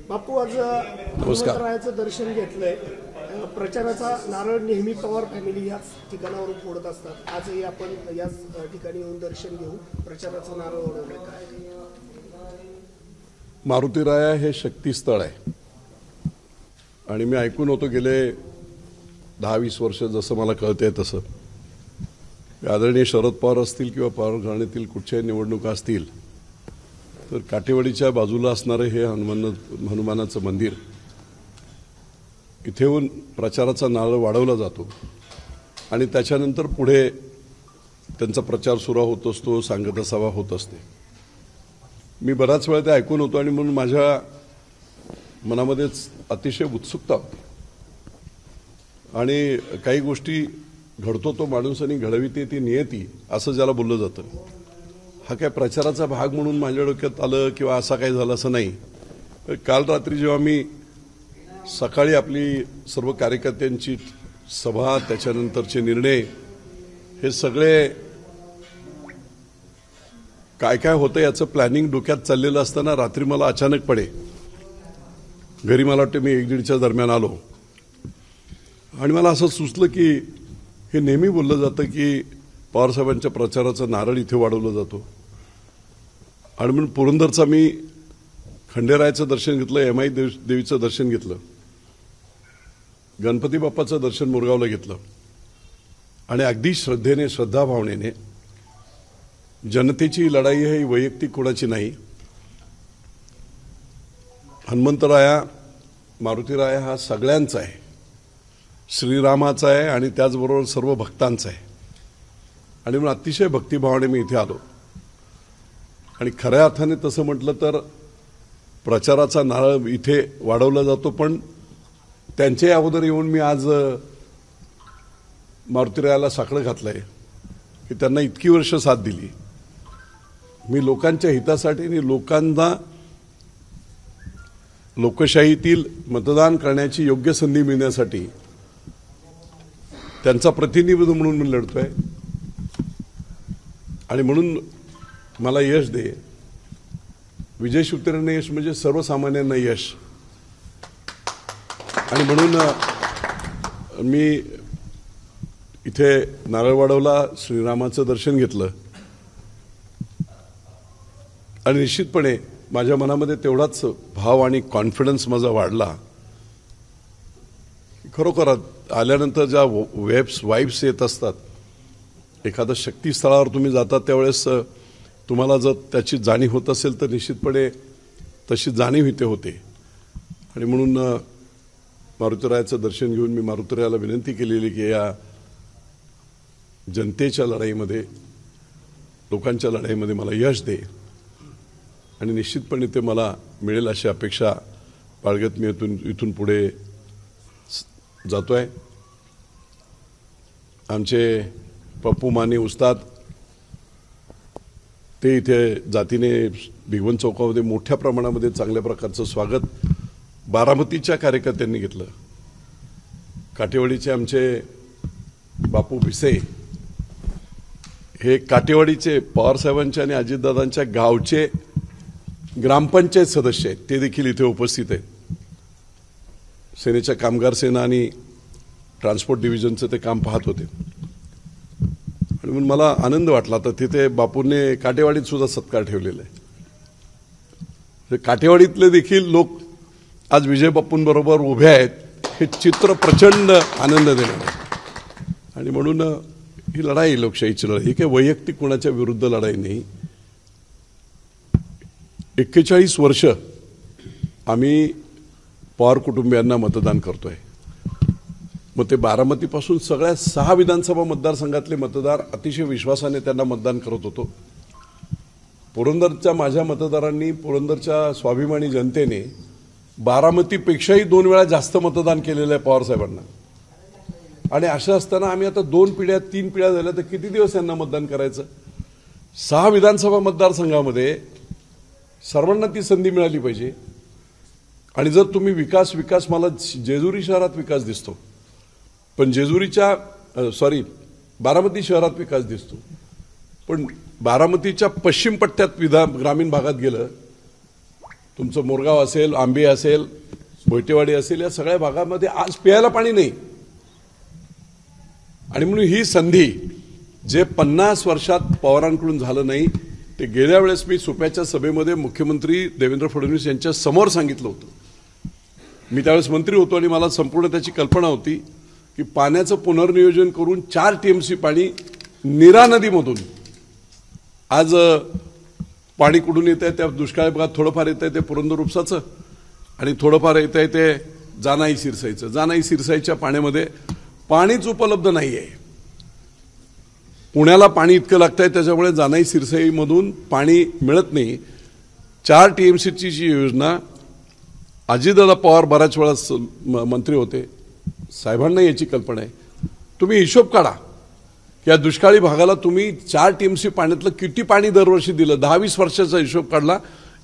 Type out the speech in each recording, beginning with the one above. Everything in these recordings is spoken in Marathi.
बापू आज हनुमंतरायाचं दर्शन घेतलंय. प्रचाराचा नारळ नेहमी पवार फॅमिली याच ठिकाणावरून फोडत असतात. आजही आपण याच ठिकाणी येऊन दर्शन घेऊन प्रचाराचा नारळ ओढवलाय. काय मारुतीराया हे शक्तीस्थळ आहे आणि मी ऐकून होतो गेले 10-20 वर्ष जसं मला कळतंय तसं आदरणीय शरद पवार असतील किंवा पवार घराण्यातील कुठच्याही निवडणुका असतील तर काटेवाडीच्या बाजूला असणारे हे हनुमानाचं मंदिर इथेहून प्रचाराचा नारळ वाढवला जातो आणि त्याच्यानंतर पुढे त्यांचा प्रचार सुरू होत असतो, सांगता सभा होत असते. मी बराच वेळा ते ऐकून होतो आणि म्हणून माझ्या मनामध्येच अतिशय उत्सुकता होती आणि काही गोष्टी घडतो तो माणूस आणि घडविते ती नियती असं ज्याला बोललं जातं. हा काय प्रचाराचा भाग म्हणून माझ्या डोक्यात आलं किंवा असा काही झालं असं नाही. काल रात्री जेव्हा मी सकाळी आपली सर्व कार्यकर्त्यांची सभा त्याच्यानंतरचे निर्णय हे सगळे काय काय होतं याचं प्लॅनिंग डोक्यात चाललेलं असताना रात्री मला अचानकपणे घरी मला वाटतं मी 1-1:30च्या दरम्यान आलो आणि मला असं सुचलं की हे नेहमी बोललं जातं की पवारसाहेबांच्या प्रचाराचा नारळ इथे वाढवला जातो आणि म्हणून पुरंदरचा मी खंडेरायाचं दर्शन घेतलं, एमाई देवीचं दर्शन घेतलं, गणपती बाप्पाचं दर्शन मोरगावला घेतलं आणि अगदी श्रद्धेने श्रद्धाभावनेने जनतेची लढाई ही वैयक्तिक कोणाची नाही. हनुमंतराया मारुतीराया हा सगळ्यांचा आहे, श्रीरामाचा आहे आणि त्याचबरोबर सर्व भक्तांचा आहे आणि म्हणून अतिशय भक्तिभावाने मी इथे आलो आणि खऱ्या अर्थाने तसं म्हटलं तर प्रचाराचा नारळ इथे वाढवला जातो. पण त्यांच्या अगोदर येऊन मी आज मारुतीरायाला साकडं घातलंय की त्यांना इतकी वर्ष साथ दिली. मी लोकांच्या हितासाठी आणि लोकांना लोकशाहीतील मतदान करण्याची योग्य संधी मिळण्यासाठी त्यांचा प्रतिनिधी म्हणून मी लढतोय आणि म्हणून मला यश दे. विजय शिवतरेंना यश म्हणजे सर्वसामान्यांना यश आणि म्हणून मी इथे नारळ वाढवला, श्रीरामाचं दर्शन घेतलं आणि निश्चितपणे माझ्या मनामध्ये तेवढाच भाव आणि कॉन्फिडन्स माझा वाढला. खरोखर आल्यानंतर ज्या वाईब्स येत असतात, एखाद्या शक्तीस्थळावर तुम्ही जातात त्यावेळेस तुम्हाला जर त्याची जाणीव होत असेल तर निश्चितपणे तशी जाणीव इथे होते आणि म्हणून मारुतीरायाचं दर्शन घेऊन मी मारुतीरायाला विनंती केलेली की या जनतेच्या लढाईमध्ये, लोकांच्या लढाईमध्ये मला यश दे आणि निश्चितपणे ते मला मिळेल अशी अपेक्षा बाळगत मी इथून पुढे जातोय. आमचे पप्पू माने उस्ताद ते इथे जातीने भिगवण चौकामध्ये मोठ्या प्रमाणामध्ये चांगल्या प्रकारचं स्वागत बारामतीच्या कार्यकर्त्यांनी घेतलं. काटेवाडीचे आमचे बापू भिसे हे काटेवाडीचे पवारसाहेबांच्या आणि अजितदादांच्या गावचे ग्रामपंचायत सदस्य आहेत, ते देखील इथे उपस्थित आहेत. सेनेच्या कामगार सेना आणि ट्रान्सपोर्ट डिव्हिजनचं ते काम पाहत होते आणि म्हणून मला आनंद वाटला. तर तिथे बापूंनी काटेवाडीत सुद्धा सत्कार ठेवलेला आहे. काटेवाडीतले देखील लोक आज विजय बापूंबरोबर उभे आहेत, हे चित्र प्रचंड आनंद देणार आहे आणि म्हणून ही लढाई लोकशाहीची लढाई, ही काही वैयक्तिक कोणाच्या विरुद्ध लढाई नाही. 41 वर्ष आम्ही पवार कुटुंबियांना मतदान करतोय. मग ते बारामतीपासून सगळ्या 6 विधानसभा मतदारसंघातले मतदार अतिशय विश्वासाने त्यांना मतदान करत होतो. पुरंदरच्या माझ्या मतदारांनी, पुरंदरच्या स्वाभिमानी जनतेने बारामतीपेक्षाही 2 वेळा जास्त मतदान केलेलं आहे पवारसाहेबांना आणि असं असताना आम्ही आता 2 पिढ्या 3 पिढ्या झाल्या तर किती दिवस यांना मतदान करायचं. 6 विधानसभा मतदारसंघामध्ये सर्वांना ती संधी मिळाली पाहिजे आणि जर तुम्ही विकास मला जेजुरी शहरात विकास दिसतो, पण बारामती शहरात विकास दिसतो, पण बारामतीच्या पश्चिम पट्ट्यात ग्रामीण भागात गेलं तुमचं मोरगाव असेल, आंबे असेल, भोयटेवाडी असेल, या सगळ्या भागामध्ये आज प्यायला पाणी नाही. आणि म्हणून ही संधी जे 50 वर्षात पवारांकडून झालं नाही ते गेल्या वेळेस मी सुप्याच्या सभेमध्ये मुख्यमंत्री देवेंद्र फडणवीस यांच्या समोर सांगितलं होतं. मी त्यावेळेस मंत्री होतो आणि मला संपूर्ण त्याची कल्पना होती की पाण्याचं पुनर्नियोजन करून 4 TMC पाणी नीरा नदीमधून आज पाणी कुठून येत आहे, त्या दुष्काळी भागात थोडंफार येत आहे ते पुरंदर उपसाचं आणि थोडंफार येत आहे ते जानाई सिरसाईचं. जानाई सिरसाईच्या पाण्यामध्ये पाणीच उपलब्ध नाही आहे. पुण्याला पाणी इतकं लागतं आहे त्याच्यामुळे जानाई सिरसाईमधून पाणी मिळत नाही. 4 TMCची जी योजना अजितदादा पवार बऱ्याच वेळा मंत्री होते, साहेबांना याची कल्पना आहे. तुम्ही हिशोब काढा की या दुष्काळी भागाला तुम्ही 4 TMC पाण्यातलं किती पाणी दरवर्षी दिलं. 10-20 वर्षाचा हिशोब काढला,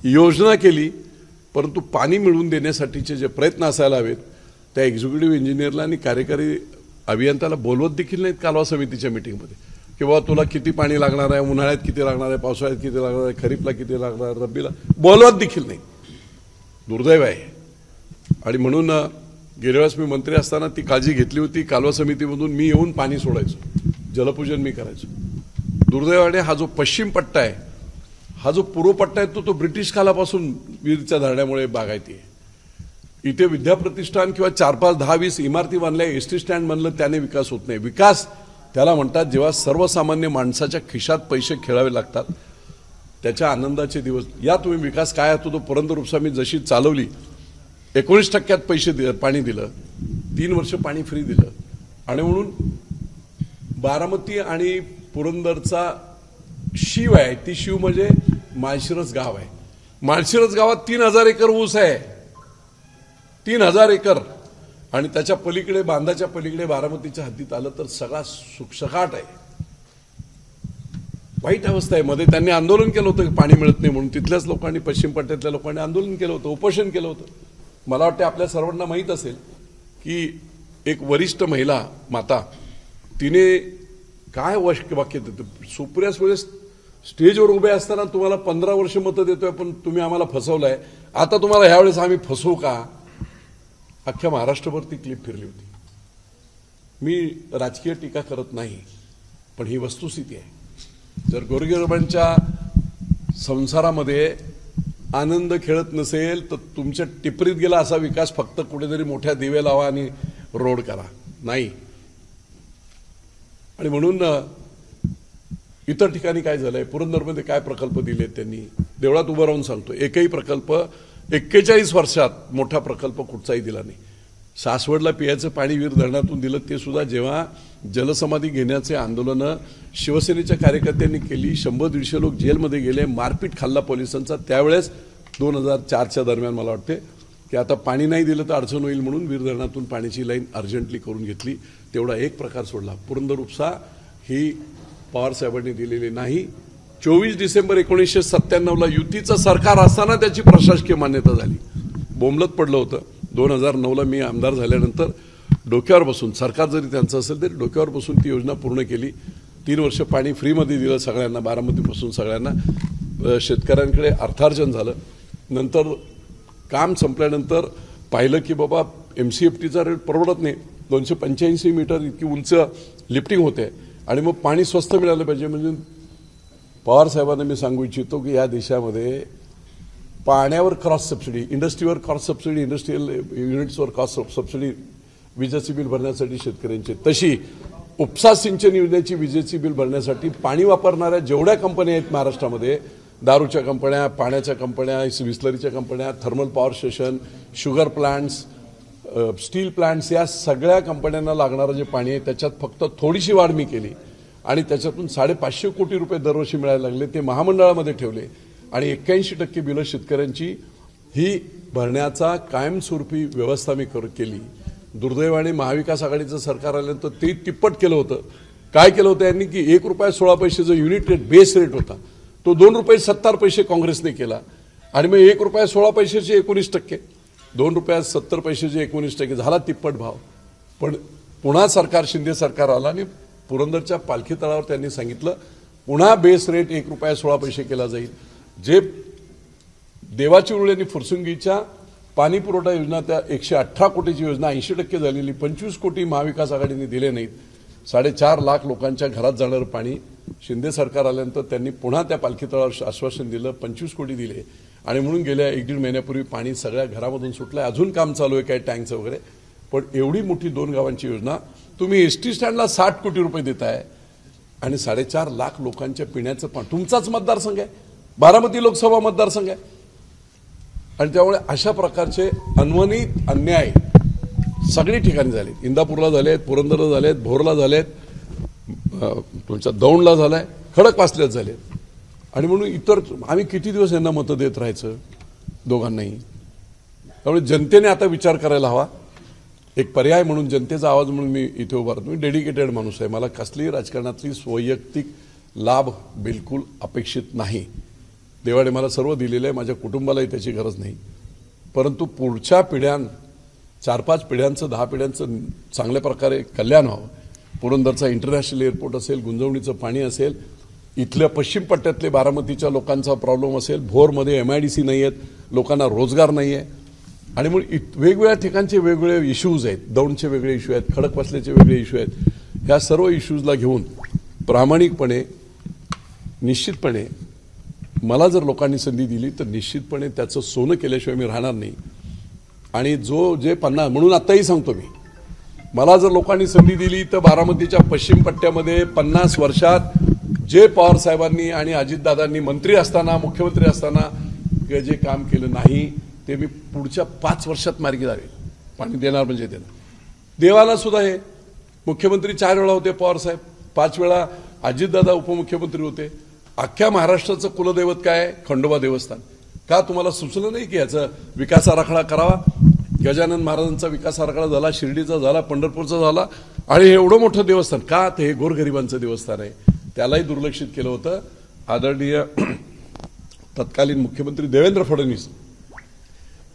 योजना केली, परंतु पाणी मिळवून देण्यासाठीचे जे प्रयत्न असायला हवेत त्या एक्झिक्युटिव्ह इंजिनियरला आणि कार्यकारी अभियंत्याला बोलवत देखील नाहीत कालवा समितीच्या मिटिंगमध्ये की बाबा तुला किती पाणी लागणार आहे, उन्हाळ्यात किती लागणार आहे, पावसाळ्यात किती लागणार आहे, खरीपला किती लागणार आहे, रब्बीला बोलवत देखील नाही. दुर्दैव आहे. आणि म्हणून गेल्या वेळेस मी मंत्री असताना ती काळजी घेतली होती. कालवा समितीमधून मी येऊन पाणी सोडायचो, जलपूजन मी करायचो. दुर्दैवाने हा जो पश्चिम पट्टा आहे, हा जो पूर्व पट्टा आहे तो ब्रिटिश कालापासून वीरच्या धरण्यामुळे बागायती आहे. इथे विद्याप्रतिष्ठान किंवा 4-5-10-20 इमारती बांधल्या, एसटी स्टँड बनलं, त्याने विकास होत नाही. विकास त्याला म्हणतात जेव्हा सर्वसामान्य माणसाच्या खिशात पैसे खेळावे लागतात, त्याच्या आनंदाचे दिवस. या तुम्ही विकास काय होतो तो पुरंदर उपसा मी जशी चालवली 19% पैसे पाणी दिलं, 3 वर्ष पाणी फ्री दिलं. आणि म्हणून बारामती आणि पुरंदरचा शिव आहे, ती शिव म्हणजे माळशिरस गाव आहे. माळशिरस गावात 3000 एकर ऊस आहे, 3000 एकर. आणि त्याच्या पलीकडे, बांधाच्या पलीकडे बारामतीच्या हद्दीत आलं तर सगळा सुखसखाट आहे. वाईट अवस्था आहे. मध्ये त्यांनी आंदोलन केलं होतं की पाणी मिळत नाही म्हणून. तिथल्याच लोकांनी, पश्चिम पट्ट्यातल्या लोकांनी आंदोलन केलं होतं, उपोषण केलं होतं. मला वाटतं आपल्या सर्वांना माहीत असेल की एक वरिष्ठ महिला माता, तिने काय वाक्य देतं, सुप्रिया सुळे स्टेजवर उभे असताना तुम्हाला 15 वर्ष मतं देतोय पण तुम्ही आम्हाला फसवलंय, आता तुम्हाला ह्यावेळेस आम्ही फसवू का. अख्ख्या महाराष्ट्रभर ती क्लिप फिरली होती. मी राजकीय टीका करत नाही, पण ही वस्तुस्थिती आहे. जर गोरगरिबांच्या संसारामध्ये आनंद खेळत नसेल तर तुमच्या टिपरीत गेला असा विकास फक्त कुठेतरी मोठ्या दिवे लावा आणि रोड करा, नाही. आणि म्हणून इतर ठिकाणी काय झालंय, पुरंदरमध्ये काय प्रकल्प दिलेत त्यांनी, देवळात उभं राहून सांगतो, एकही प्रकल्प 41 वर्षात मोठा प्रकल्प कुठचाही दिला नाही. सासवडला पियाचं पाणी वीर धरणातून दिलं, ते सुद्धा जेव्हा जलसमाधी घेण्याचे आंदोलनं शिवसेनेच्या कार्यकर्त्यांनी केली, 100-150 लोक जेलमध्ये गेले, मारपीट खाल्ला पोलिसांचा, त्यावेळेस 2004च्या दरम्यान मला वाटते की आता पाणी नाही दिलं तर अडचण होईल म्हणून वीर धरणातून पाण्याची लाईन अर्जंटली करून घेतली. तेवढा एक प्रकार सोडला. पुरंदर उपसा ही पवार साहेबांनी दिलेली नाही. 24 डिसेंबर 1997ला युतीचं सरकार असताना त्याची प्रशासकीय मान्यता झाली. बोंबलत पडलं होतं. 2009ला मी आमदार झाल्यानंतर डोक्यावर बसून, सरकार जरी त्यांचं असेल तरी डोक्यावर बसून ती योजना पूर्ण केली. 3 वर्ष पाणी फ्रीमध्ये दिलं सगळ्यांना, बारामतीपासून सगळ्यांना. शेतकऱ्यांकडे अर्थार्जन झालं. नंतर काम संपल्यानंतर पाहिलं की बाबा MCFTचा रेट परवडत नाही, 285 मीटर इतकी उंच लिफ्टिंग होते आणि मग पाणी स्वस्त मिळालं पाहिजे. म्हणजे पवार साहेबांना मी सांगू इच्छितो की या देशामध्ये पाण्यावर क्रॉस सबसिडी, इंडस्ट्रीवर क्रॉस सबसिडी, इंडस्ट्रीयल युनिट्सवर क्रॉस सबसिडी विजेचे बिल भरण्यासाठी शेतकऱ्यांचे, तशी उपसा सिंचन योजनेची विजेची बिल भरण्यासाठी पाणी वापरणाऱ्या जेवढ्या कंपन्या आहेत महाराष्ट्रामध्ये, दारूच्या कंपन्या, पाण्याच्या कंपन्या, विस्लरीच्या कंपन्या, thermal power station, sugar plants, steel plants, या सगळ्या कंपन्यांना लागणारं जे पाणी आहे त्याच्यात फक्त थोडीशी वाढ मी केली आणि त्याच्यातून 550 कोटी रुपये दरवर्षी मिळायला लागले. ते महामंडळामध्ये ठेवले आणि 81% बिलं शेतकऱ्यांची ही भरण्याचा कायमस्वरूपी व्यवस्था मी केली. दुर्दैवाने महाविकास आघाडीचं सरकार आल्यानंतर ते तिप्पट केलं होतं. काय केलं होतं यांनी की ₹1.16 जो युनिट रेट बेस रेट होता तो ₹2.70 काँग्रेसने केला आणि मग ₹1.16 19%, ₹2.70 19% झाला तिप्पट भाव. पण पुन्हा सरकार, शिंदे सरकार आला आणि पुरंदरच्या पालखी तळावर त्यांनी सांगितलं पुन्हा बेस रेट ₹1.16 केला जाईल. जे देवाची उरळी आणि फुरसुंगीच्या पाणी पुरवठा योजना, त्या 118 कोटीची योजना 80% झालेली, 25 कोटी महाविकास आघाडीने दिले नाहीत. 4.5 लाख लोकांच्या घरात जाणारं पाणी शिंदे सरकार आल्यानंतर त्यांनी पुन्हा त्या पालखी तळावर आश्वासन दिलं, 25 कोटी दिले आणि म्हणून गेल्या 1-1.5 महिन्यापूर्वी पाणी सगळ्या घरामधून सुटलं. अजून काम चालू आहे काय टँकचं वगैरे. पण एवढी मोठी 2 गावांची योजना तुम्ही एसटी स्टँडला 60 कोटी रुपये देताय आणि 4.5 लाख लोकांच्या पिण्याचं पाणी. तुमचाच मतदारसंघ आहे, बारामती लोकसभा मतदारसंघ आहे. आणि त्यामुळे अशा प्रकारचे अनवणित अन्याय सगळी ठिकाणी झालेत. इंदापूरला झालेत, पुरंदरला झालेत, भोरला झालेत, तुमच्या दौंडला झालाय, खडकवासल्यात झालेत. आणि म्हणून इतर आम्ही किती दिवस यांना मतं देत राहायचं दोघांनाही. त्यामुळे जनतेने आता विचार करायला हवा. एक पर्याय म्हणून, जनतेचा आवाज म्हणून मी इथे उभा राहतो. मी डेडिकेटेड माणूस आहे. मला कसलीही राजकारणातली वैयक्तिक लाभ बिलकुल अपेक्षित नाही. देवाने मला सर्व दिलेलं आहे, माझ्या कुटुंबालाही त्याची गरज नाही. परंतु पुढच्या पिढ्यां, 4-5 पिढ्यांचं, 10 पिढ्यांचं चांगल्या प्रकारे कल्याण व्हावं. पुरंदरचा इंटरनॅशनल एअरपोर्ट असेल, गुंजवणीचं पाणी असेल, इथल्या पश्चिम पट्ट्यातले बारामतीच्या लोकांचा प्रॉब्लेम असेल, भोरमध्ये MIDC नाही आहेत, लोकांना रोजगार नाही आहे. आणि मग वेगवेगळ्या ठिकाणचे वेगवेगळे इश्यूज आहेत. दौंडचे वेगळे इश्यू आहेत, खडकवासल्याचे वेगळे इश्यू आहेत. ह्या सर्व इश्यूजला घेऊन प्रामाणिकपणे, निश्चितपणे मला जर लोकांनी संधी दिली तर निश्चितपणे त्याचं सोनं केल्याशिवाय मी राहणार नाही. आणि जे 50 म्हणून आत्ताही सांगतो मी, मला जर लोकांनी संधी दिली तर बारामतीच्या पश्चिम पट्ट्यामध्ये 50 वर्षात जे पवार साहेबांनी आणि अजितदादांनी मंत्री असताना, मुख्यमंत्री असताना जे काम केलं नाही ते मी पुढच्या 5 वर्षात मार्गी लावेल. पाणी देणार म्हणजे देणार. देवाला सुद्धा हे मुख्यमंत्री 4 वेळा होते पवार साहेब, 5 वेळा अजितदादा उपमुख्यमंत्री होते. अख्ख्या महाराष्ट्राचं कुलदैवत काय आहे? खंडोबा देवस्थान. का तुम्हाला सुचलं नाही की याचा विकास आराखडा करावा? गजानन महाराजांचा विकास आराखडा झाला, शिर्डीचा झाला, पंढरपूरचा झाला, आणि हे एवढं मोठं देवस्थान का? ते हे गोरगरिबांचं देवस्थान आहे. त्यालाही दुर्लक्षित केलं होतं. आदरणीय तत्कालीन मुख्यमंत्री देवेंद्र फडणवीस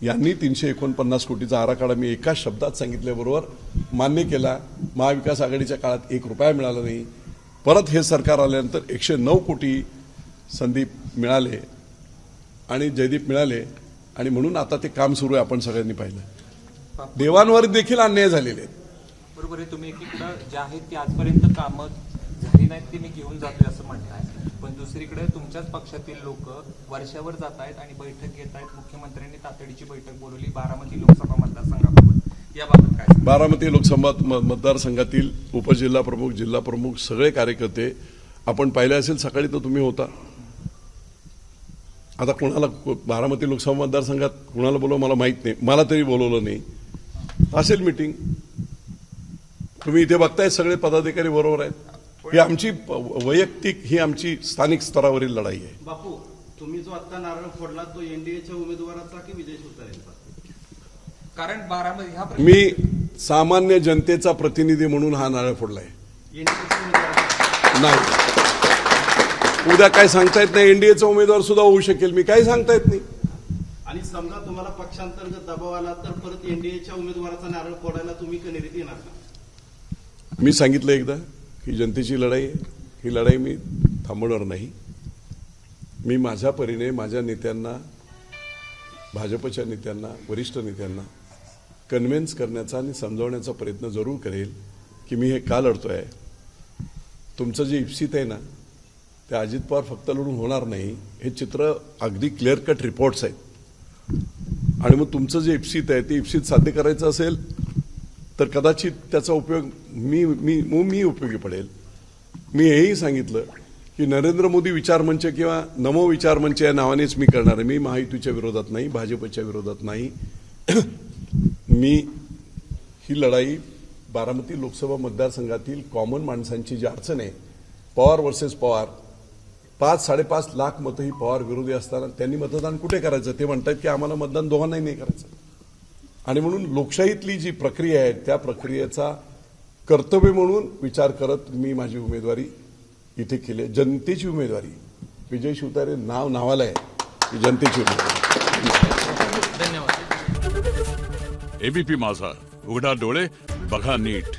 यांनी 349 कोटीचा आराखडा मी एका शब्दात सांगितल्याबरोबर मान्य केला. महाविकास आघाडीच्या काळात 1 रुपया मिळाला नाही. परत हे सरकार आल्यानंतर 109 कोटी संदीप मिळाले आणि जयदीप मिळाले. आणि म्हणून आता ते काम सुरू आहे. आपण सगळ्यांनी पाहिलं. देवांवर देखील अन्याय झालेले आहेत. बरोबर आहे. तुम्ही एकीकडे जे आहेत ती आजपर्यंत कामं झाली नाहीत ती मी घेऊन जातोय असं म्हणताय, पण दुसरीकडे तुमच्याच पक्षातील लोक वर्षावर जात आहेत आणि बैठक घेत आहेत. मुख्यमंत्र्यांनी तातडीची बैठक बोलवली बारामती लोकसभा मतदारसंघाबाबत. याबाबत काय? बारामती लोकसभा मतदारसंघातील उपजिल्हा प्रमुख, जिल्हा प्रमुख, सगळे कार्यकर्ते आपण पाहिले असेल. सकाळी तर तुम्ही होता. आता कोणाला बारामती लोकसभा मतदारसंघात कोणाला बोलव मला माहित नाही. मला तरी बोलवलं नाही. असेल मीटिंग. तुम्ही इथे बघताय सगळे पदाधिकारी बरोबर आहेत. ही आमची वैयक्तिक, ही आमची स्थानिक स्तरावरील लढाई आहे. बापू, तुम्ही जो आता नारळ फोडला तो एनडीएच्या उमेदवाराचा की विजय शिवतारेंचा? कारण बारामती मी सामान्य जनतेचा प्रतिनिधी म्हणून हा नारळ फोडलाय. एनडीएच्या उमेदवाराचा नाही. उद्या काय सांगता येत नाही. एनडीएचा उमेदवार सुद्धा होऊ शकेल. मी काही सांगता येत नाही. आणि समजा तुम्हाला पक्षांतर्गत दबाव आला तर परत एनडीएच्या उमेदवाराचा नारळ फोडायला तुम्ही कनेरीत येणार का? मी सांगितलं एकदा ही जनतेची लढाई आहे. ही लढाई मी थांबवणार नाही. मी माझ्या परीने माझ्या नेत्यांना, भाजपच्या नेत्यांना, वरिष्ठ नेत्यांना कन्व्हिन्स करण्याचा आणि समजावण्याचा प्रयत्न जरूर करेल की मी हे का लढतोय. तुमचं जे इप्सित आहे ना, ते अजित पवार फक्त लढून होणार नाही. हे चित्र अगदी क्लिअर कट रिपोर्ट्स आहेत. आणि मग तुमचं जे इप्सित आहे ते इप्सित साध्य करायचं असेल तर कदाचित त्याचा उपयोग मी उपयोगी पडेल. मी हेही सांगितलं की नरेंद्र मोदी विचारमंच किंवा नमो विचारमंच या नावानेच मी करणार आहे. मी महायुतीच्या विरोधात नाही, भाजपच्या विरोधात नाही. मी ही लढाई बारामती लोकसभा मतदारसंघातील कॉमन माणसांची जी अडचण आहे, पवार वर्सेस पवार, 5-5.5 लाख मतं ही पवार विरोधी असताना त्यांनी मतदान कुठे करायचं? ते म्हणतात की आम्हाला मतदान दोघांनाही नाही करायचं. आणि म्हणून लोकशाहीतली जी प्रक्रिया आहे त्या प्रक्रियेचा कर्तव्य म्हणून विचार करत मी माझी उमेदवारी इथे केली. जनतेची उमेदवारी. विजय शिवतारे नावाला आहे की जनतेची उमेदवारी. धन्यवाद. एबीपी माझा, उघडा डोळे बघा नीट.